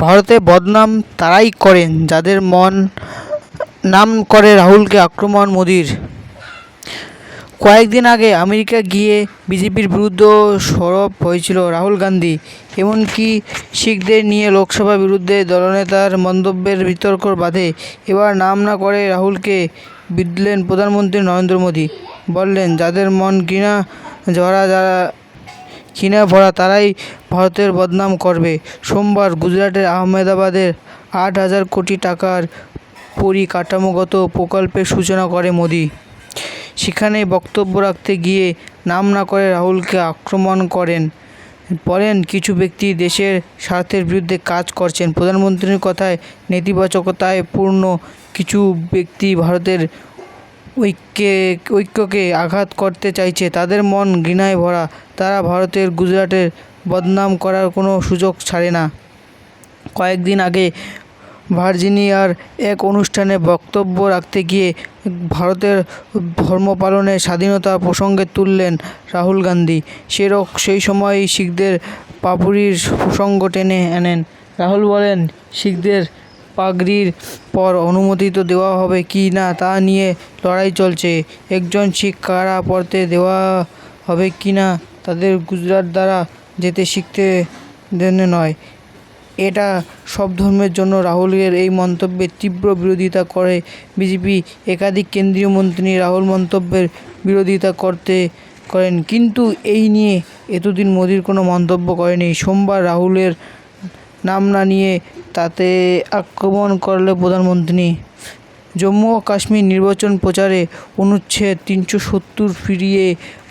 ভারতে বদনাম তারাই করেন যাদের নাম করে রাহুলকে আক্রমণ মোদির। কয়েকদিন আগে আমেরিকা গিয়ে বিজেপির বিরুদ্ধে সরব হয়েছিল রাহুল গান্ধী। এমনকি শিখদের নিয়ে লোকসভা বিরুদ্ধে দলনেতার মন্তব্যের বিতর্ক বাধে। এবার নাম না করে রাহুলকে বিঁধলেন প্রধানমন্ত্রী নরেন্দ্র মোদী। বললেন, যাদের মন ঘৃণা ভরা তারাই ভারতের বদনাম করবে। সোমবার গুজরাটের আহমেদাবাদের 8,000 কোটি টাকার পরিকাঠামোগত প্রকল্পের সূচনা করে মোদী। সেখানে বক্তব্য রাখতে গিয়ে নাম না করে রাহুলকে আক্রমণ করেন। বলেন, কিছু ব্যক্তি দেশের স্বার্থের বিরুদ্ধে কাজ করছেন। প্রধানমন্ত্রীর কথায় নেতিবাচকতায় পূর্ণ কিছু ব্যক্তি ভারতের ঐক্যকে আঘাত করতে চাইছে। তাদের মন ঘৃণায় ভরা। তারা ভারতের গুজরাটের বদনাম করার কোনো সুযোগ ছাড়ে না। কয়েকদিন আগে ভার্জিনিয়ার এক অনুষ্ঠানে বক্তব্য রাখতে গিয়ে ভারতের ধর্মপালনের স্বাধীনতা প্রসঙ্গে তুললেন রাহুল গান্ধী। সেই সময়ই শিখদের পাগড়ির প্রসঙ্গ টেনে আনেন। রাহুল বলেন, শিখদের পাগড়ির পর অনুমতি দেওয়া হবে কি না তা নিয়ে লড়াই চলছে। একজন শিখ কারা পরতে দেওয়া হবে কি না তাদের গুজরাট দ্বারা যেতে শিখতে দেনে নয়। এটা সব ধর্মের জন্য। রাহুলের এই মন্তব্যের তীব্র বিরোধিতা করে বিজেপি। একাধিক কেন্দ্রীয় মন্ত্রী রাহুল মন্তব্যের বিরোধিতা করেন, কিন্তু এই নিয়ে এতদিন মোদির কোনো মন্তব্য করেনি। সোমবার রাহুলের নাম না নিয়ে তাতে আক্রমণ করলেন প্রধানমন্ত্রী। জম্মু ও কাশ্মীর নির্বাচন প্রচারে অনুচ্ছেদ 370 ফিরিয়ে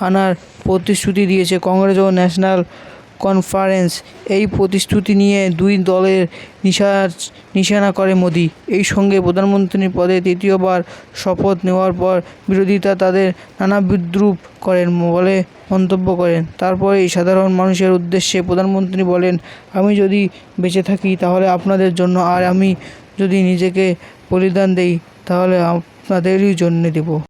আনার প্রতিশ্রুতি দিয়েছে কংগ্রেস ও ন্যাশনাল কনফারেন্স। এই প্রতিশ্রুতি নিয়ে দুই দলের নিশানা করে মোদী। এই সঙ্গে প্রধানমন্ত্রীর পদে তৃতীয়বার শপথ নেওয়ার পর বিরোধীরা তাদের নানা বিদ্রূপ করেন বলে মন্তব্য করেন। তারপরেই সাধারণ মানুষের উদ্দেশ্যে প্রধানমন্ত্রী বলেন, আমি যদি বেঁচে থাকি তাহলে আপনাদের জন্য, আর আমি যদি নিজেকে বলিদান দেই তাহলে আপনাদেরই জন্য দেব।